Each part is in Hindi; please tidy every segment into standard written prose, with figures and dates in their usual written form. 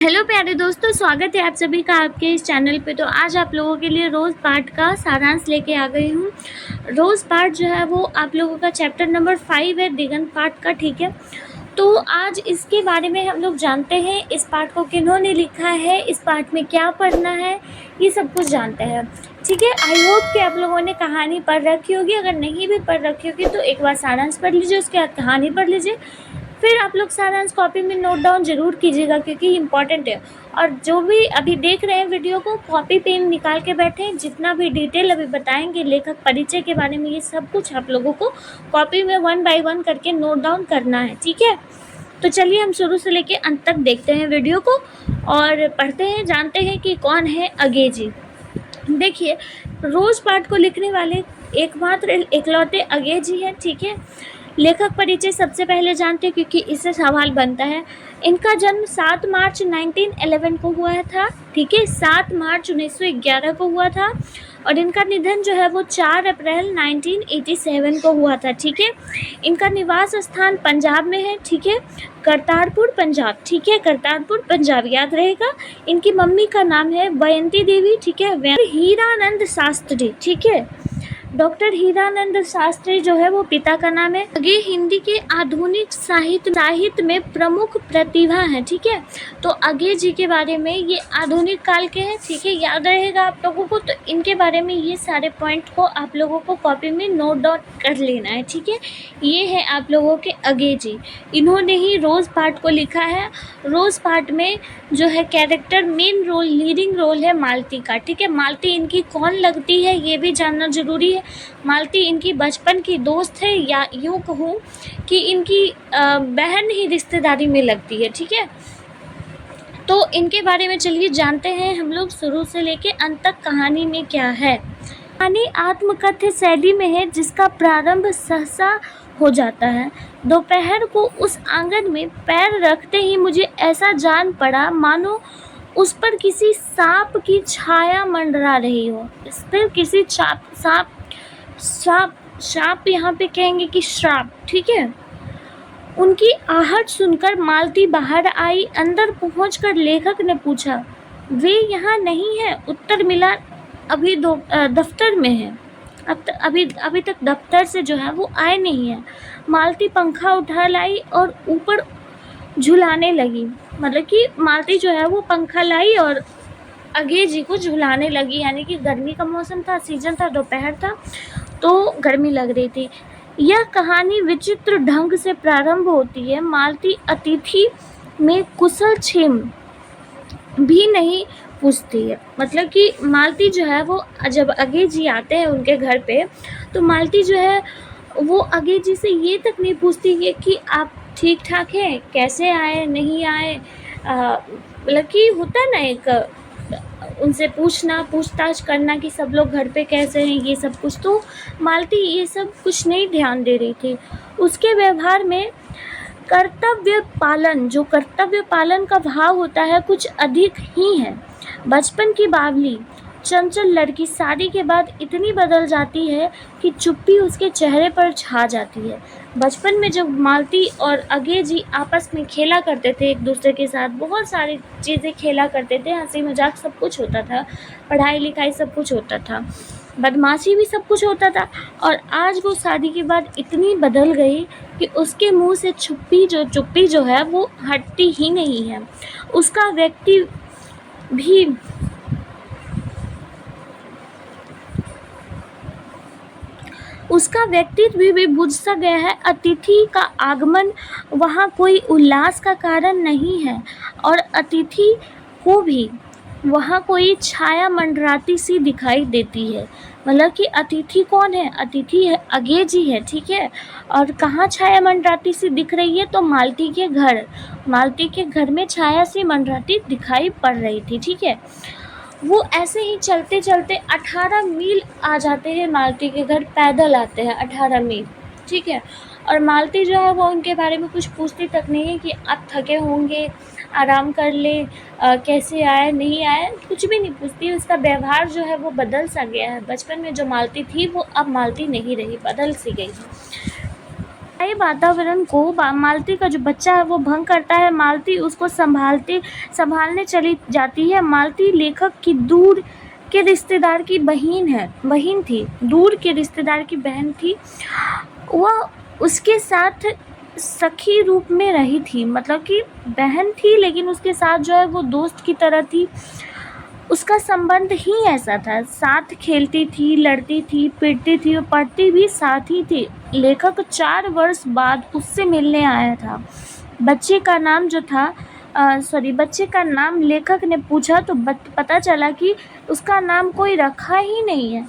हेलो प्यारे दोस्तों, स्वागत है आप सभी का आपके इस चैनल पे। तो आज आप लोगों के लिए रोज़ पाठ का सारांश लेके आ गई हूँ। रोज़ पाठ जो है वो आप लोगों का चैप्टर नंबर 5 है, दिगंत पाठ का। ठीक है, तो आज इसके बारे में हम लोग जानते हैं, इस पाठ को किन्होंने लिखा है, इस पाठ में क्या पढ़ना है, ये सब कुछ जानते हैं। ठीक है, आई होप कि आप लोगों ने कहानी पढ़ रखी होगी। अगर नहीं भी पढ़ रखी होगी तो एक बार सारांश पढ़ लीजिए, उसके बाद कहानी पढ़ लीजिए, फिर आप लोग सारांश कॉपी में नोट डाउन ज़रूर कीजिएगा क्योंकि इम्पॉर्टेंट है। और जो भी अभी देख रहे हैं वीडियो को, कॉपी पेन निकाल के बैठें। जितना भी डिटेल अभी बताएंगे लेखक परिचय के बारे में, ये सब कुछ आप लोगों को कॉपी में 1 बाय 1 करके नोट डाउन करना है। ठीक है, तो चलिए हम शुरू से लेके अंत तक देखते हैं वीडियो को और पढ़ते हैं, जानते हैं कि कौन है अगेजी। देखिए, रोज़ पाठ को लिखने वाले एकमात्र इकलौते अगेजी हैं। ठीक है, लेखक परिचय सबसे पहले जानते हैं क्योंकि इससे सवाल बनता है। इनका जन्म 7 मार्च 1911 को हुआ था। ठीक है, 7 मार्च 1911 को हुआ था और इनका निधन जो है वो 4 अप्रैल 1987 को हुआ था। ठीक है, इनका निवास स्थान पंजाब में है। ठीक है, करतारपुर पंजाब। ठीक है, करतारपुर पंजाब याद रहेगा। इनकी मम्मी का नाम है वयंती देवी। ठीक है, हीरानंद शास्त्री। ठीक है, डॉक्टर हीरानंद शास्त्री जो है वो पिता का नाम है। आगे हिंदी के आधुनिक साहित्य में प्रमुख प्रतिभा है। ठीक है, तो आगे जी के बारे में, ये आधुनिक काल के हैं। ठीक है, याद रहेगा आप लोगों को। तो इनके बारे में ये सारे पॉइंट को आप लोगों को कॉपी में नोट डाउन कर लेना है। ठीक है, ये है आप लोगों के आगे जी। इन्होंने ही रोज़ पाठ को लिखा है। रोज़ पाठ में जो है character main role, leading role है मालती का। ठीक है, मालती इनकी कौन लगती है ये भी जानना जरूरी है। मालती इनकी बचपन की दोस्त है, या यूँ कहूँ कि इनकी बहन ही रिश्तेदारी में लगती है। ठीक है, तो इनके बारे में चलिए जानते हैं हम लोग शुरू से लेके अंत तक कहानी में क्या है। कहानी आत्मकथ्य शैली में है जिसका प्रारंभ सहसा हो जाता है। दोपहर को उस आंगन में पैर रखते ही मुझे ऐसा जान पड़ा मानो उस पर किसी सांप की छाया मंडरा रही हो। इस पर किसी सांप यहाँ पे कहेंगे कि श्राप। ठीक है, उनकी आहट सुनकर मालती बाहर आई। अंदर पहुंचकर लेखक ने पूछा, वे यहाँ नहीं है? उत्तर मिला, अभी दफ्तर में है। अभी तक दफ्तर से जो है वो आए नहीं है। मालती पंखा उठा लाई और ऊपर झुलाने लगी। मतलब कि मालती जो है वो पंखा लाई और अगे जी को झुलाने लगी। यानी कि गर्मी का मौसम था, सीजन था, दोपहर था, तो गर्मी लग रही थी। यह कहानी विचित्र ढंग से प्रारंभ होती है। मालती अतिथि में कुशल क्षेम भी नहीं पूछती है। मतलब कि मालती जो है वो जब अगे जी आते हैं उनके घर पे, तो मालती जो है वो अगे जी से ये तक नहीं पूछती है कि आप ठीक ठाक हैं, कैसे आए, नहीं आए। मतलब कि होता है ना एक उनसे पूछना, पूछताछ करना कि सब लोग घर पे कैसे हैं, ये सब कुछ। तो मालती ये सब कुछ नहीं ध्यान दे रही थी। उसके व्यवहार में कर्तव्य पालन का भाव होता है कुछ अधिक ही है। बचपन की बावली चंचल लड़की शादी के बाद इतनी बदल जाती है कि चुप्पी उसके चेहरे पर छा जाती है। बचपन में जब मालती और अगे जी आपस में खेला करते थे, एक दूसरे के साथ बहुत सारी चीज़ें खेला करते थे, हंसी मजाक सब कुछ होता था, पढ़ाई लिखाई सब कुछ होता था, बदमाशी भी सब कुछ होता था। और आज वो शादी के बाद इतनी बदल गई कि उसके मुंह से चुप्पी जो है वो हटती ही नहीं है। उसका व्यक्तित्व भी बुझ सा गया है। अतिथि का आगमन वहाँ कोई उल्लास का कारण नहीं है और अतिथि को भी वहाँ कोई छाया मंडराती सी दिखाई देती है। मतलब कि अतिथि कौन है? अतिथि है अगे जी है। ठीक है, और कहाँ छाया मंडराती सी दिख रही है? तो मालती के घर में छाया सी मंडराती दिखाई पड़ रही थी। ठीक है, वो ऐसे ही चलते चलते 18 मील आ जाते हैं मालती के घर, पैदल आते हैं 18 मील। ठीक है, और मालती जो है वो उनके बारे में कुछ पूछती तक नहीं है कि आप थके होंगे, आराम कर ले, कैसे आए, नहीं आए, कुछ भी नहीं पूछती। उसका व्यवहार जो है वो बदल सा गया है। बचपन में जो मालती थी वो अब मालती नहीं रही, बदल सी गई है। नए वातावरण को मालती का जो बच्चा है वो भंग करता है। मालती उसको संभालने चली जाती है। मालती लेखक की दूर के रिश्तेदार की बहन थी, दूर के रिश्तेदार की बहन थी। वह उसके साथ सखी रूप में रही थी, मतलब कि बहन थी लेकिन उसके साथ जो है वो दोस्त की तरह थी। उसका संबंध ही ऐसा था, साथ खेलती थी, लड़ती थी, पीटती थी और पढ़ती भी साथ ही थी। लेखक 4 वर्ष बाद उससे मिलने आया था। बच्चे का नाम जो था बच्चे का नाम लेखक ने पूछा तो पता चला कि उसका नाम कोई रखा ही नहीं है,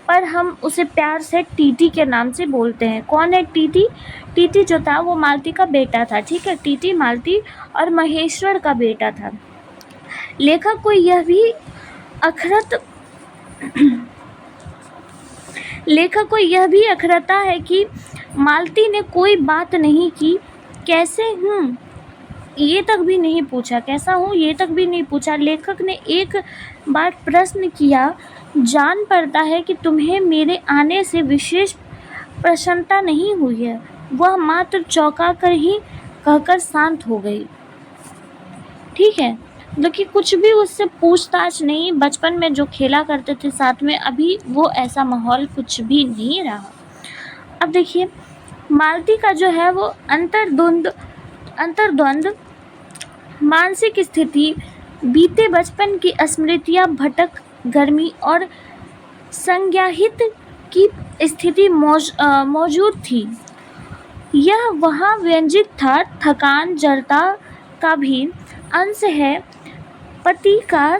पर हम उसे प्यार से टीटी के नाम से बोलते हैं। कौन है टीटी? टीटी जो था वो मालती का बेटा था, ठीक है। टीटी मालती और महेश्वर का बेटा था। लेखक को यह भी अखरता है कि मालती ने कोई बात नहीं की। कैसे हूँ ये तक भी नहीं पूछा, कैसा हूँ ये तक भी नहीं पूछा। लेखक ने एक बार प्रश्न किया, जान पड़ता है कि तुम्हें मेरे आने से विशेष प्रसन्नता नहीं हुई है। वह मात्र चौंका कर ही कहकर शांत हो गई, ठीक है। मतलब कि कुछ भी उससे पूछताछ नहीं। बचपन में जो खेला करते थे साथ में, अभी वो ऐसा माहौल कुछ भी नहीं रहा। अब देखिए मालती का जो है वो अंतर्द्वंद मानसिक स्थिति, बीते बचपन की स्मृतियां, भटक गर्मी और संज्ञाहित की स्थिति मौजूद थी। यह वहाँ व्यंजित था। थकान, जड़ता का भी अंश है। पति का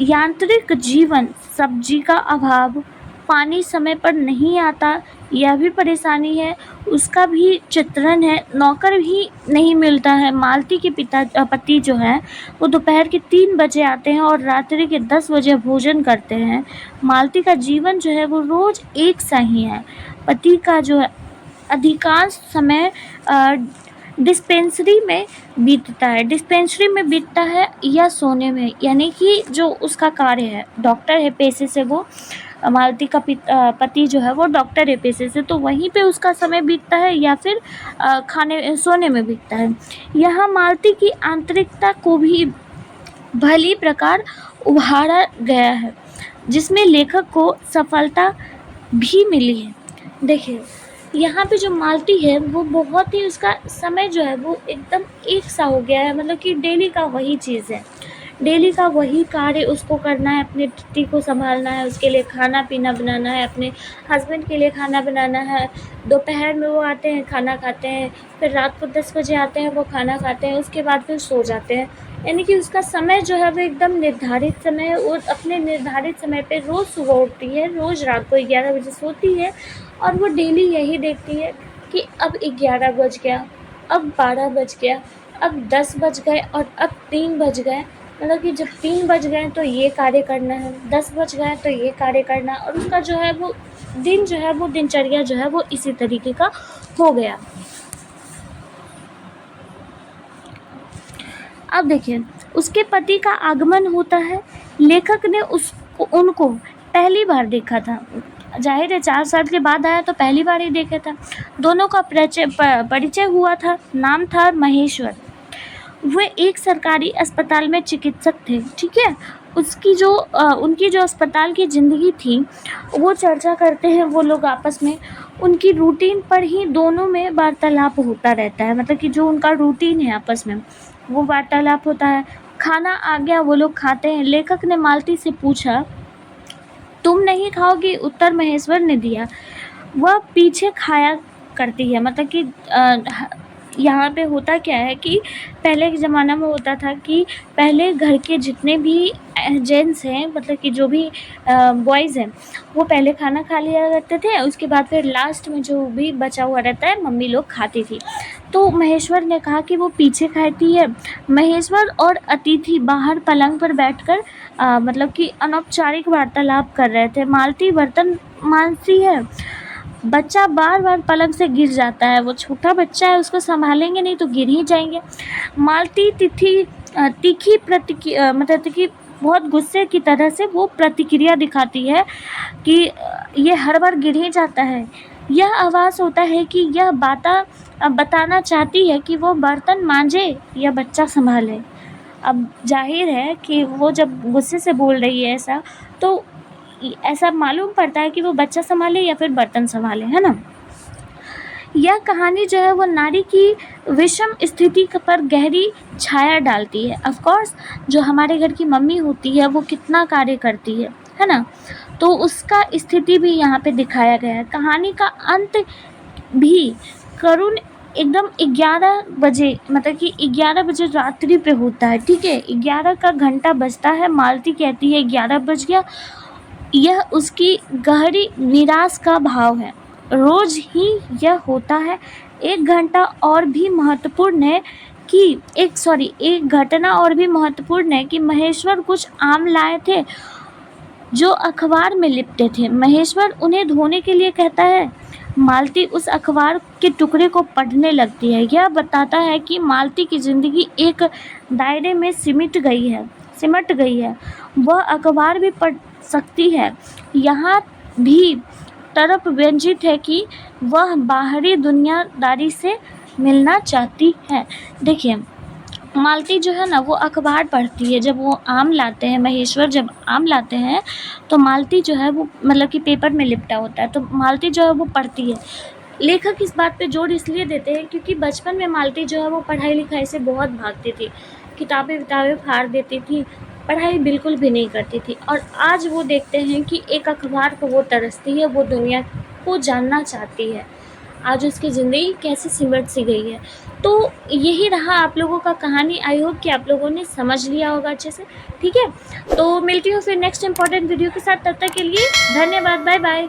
यांत्रिक जीवन, सब्जी का अभाव, पानी समय पर नहीं आता, यह भी परेशानी है। उसका भी चित्रण है। नौकर भी नहीं मिलता है। मालती के पति जो है वो दोपहर के 3 बजे आते हैं और रात्रि के 10 बजे भोजन करते हैं। मालती का जीवन जो है वो रोज एक सा ही है। पति का जो है अधिकांश समय डिस्पेंसरी में बीतता है या सोने में, यानी कि जो उसका कार्य है, डॉक्टर है पेशे से वो। मालती का पति जो है वो डॉक्टर है पेशे से, तो वहीं पे उसका समय बीतता है या फिर सोने में बीतता है। यहाँ मालती की आंतरिकता को भी भली प्रकार उभारा गया है, जिसमें लेखक को सफलता भी मिली है। देखिए यहाँ पे जो मालती है वो बहुत ही, उसका समय जो है वो एकदम एक सा हो गया है। मतलब कि डेली का वही चीज़ है, डेली का वही कार्य उसको करना है। अपने टिट्टी को संभालना है, उसके लिए खाना पीना बनाना है, अपने हस्बैंड के लिए खाना बनाना है। दोपहर में वो आते हैं, खाना खाते हैं, फिर रात को 10 बजे आते हैं, वो खाना खाते हैं, उसके बाद फिर सो जाते हैं। यानी कि उसका समय जो है वो एकदम निर्धारित समय है। और अपने निर्धारित समय पे रोज़ सुबह उठती है, रोज़ रात को 11 बजे सोती है, और वो डेली यही देखती है कि अब 11 बज गया, अब 12 बज गया, अब 10 बज गए और अब 3 बज गए। मतलब कि जब 3 बज गए तो ये कार्य करना है, 10 बज गए तो ये कार्य करना है। और उसका जो है वो दिन जो है वो दिनचर्या जो है वो इसी तरीके का हो गया। अब देखिए उसके पति का आगमन होता है। लेखक ने उनको पहली बार देखा था। जाहिर है 4 साल के बाद आया तो पहली बार ही देखा था। दोनों का परिचय हुआ था। नाम था महेश्वर। वे एक सरकारी अस्पताल में चिकित्सक थे, ठीक है। उनकी जो अस्पताल की ज़िंदगी थी वो चर्चा करते हैं वो लोग आपस में। उनकी रूटीन पर ही दोनों में वार्तालाप होता रहता है। मतलब कि जो उनका रूटीन है आपस में वो वार्तालाप होता है। खाना आ गया, वो लोग खाते हैं। लेखक ने मालती से पूछा, तुम नहीं खाओगी? उत्तर महेश्वर ने दिया। वह पीछे खाया करती है। मतलब कि यहाँ पे होता क्या है कि पहले के ज़माना में होता था कि पहले घर के जितने भी जेंट्स हैं, मतलब कि जो भी बॉयज़ हैं, वो पहले खाना खा लिया करते थे। उसके बाद फिर लास्ट में जो भी बचा हुआ रहता है मम्मी लोग खाती थी। तो महेश्वर ने कहा कि वो पीछे खाती है। महेश्वर और अतिथि बाहर पलंग पर बैठकर मतलब कि अनौपचारिक वार्तालाप कर रहे थे। मालती बर्तन मांजती है। बच्चा बार बार पलंग से गिर जाता है। वो छोटा बच्चा है, उसको संभालेंगे नहीं तो गिर ही जाएंगे। मालती तीखी मतलब कि बहुत गुस्से की तरह से वो प्रतिक्रिया दिखाती है कि ये हर बार गिर ही जाता है। यह आवाज़ होता है कि यह बताना चाहती है कि वो बर्तन मांजे या बच्चा संभाले। अब जाहिर है कि वो जब गुस्से से बोल रही है ऐसा, तो ऐसा मालूम पड़ता है कि वो बच्चा संभाले या फिर बर्तन संभाले, है ना। यह कहानी जो है वो नारी की विषम स्थिति पर गहरी छाया डालती है। ऑफ कोर्स जो हमारे घर की मम्मी होती है वो कितना कार्य करती है ना, तो उसका स्थिति भी यहाँ पे दिखाया गया है। कहानी का अंत भी करुण एकदम 11 बजे, मतलब कि 11 बजे रात्रि पे होता है, ठीक है। 11 का घंटा बजता है, मालती कहती है 11 बज गया। यह उसकी गहरी निराश का भाव है। रोज ही यह होता है। एक घंटा और भी महत्वपूर्ण है कि एक घटना और भी महत्वपूर्ण है कि महेश्वर कुछ आम लाए थे जो अखबार में लिपटे थे। महेश्वर उन्हें धोने के लिए कहता है। मालती उस अखबार के टुकड़े को पढ़ने लगती है। यह बताता है कि मालती की जिंदगी एक दायरे में सिमट गई है। वह अखबार भी पढ़ सकती है। यहाँ भी तरफ व्यंजित है कि वह बाहरी दुनियादारी से मिलना चाहती है। देखिए, मालती जो है ना वो अखबार पढ़ती है। जब वो आम लाते हैं, महेश्वर जब आम लाते हैं तो मालती जो है वो मतलब कि पेपर में लिपटा होता है, तो मालती जो है वो पढ़ती है। लेखक इस बात पे जोर इसलिए देते हैं क्योंकि बचपन में मालती जो है वो पढ़ाई लिखाई से बहुत भागती थी, किताबें फाड़ देती थी, पढ़ाई बिल्कुल भी नहीं करती थी। और आज वो देखते हैं कि एक अखबार को वो तरसती है, वो दुनिया को जानना चाहती है। आज उसकी ज़िंदगी कैसे सिमट सी गई है। तो यही रहा आप लोगों का कहानी। आई होप कि आप लोगों ने समझ लिया होगा अच्छे से, ठीक है। तो मिलती हूँ फिर नेक्स्ट इंपॉर्टेंट वीडियो के साथ। तब तक के लिए धन्यवाद, बाय बाय।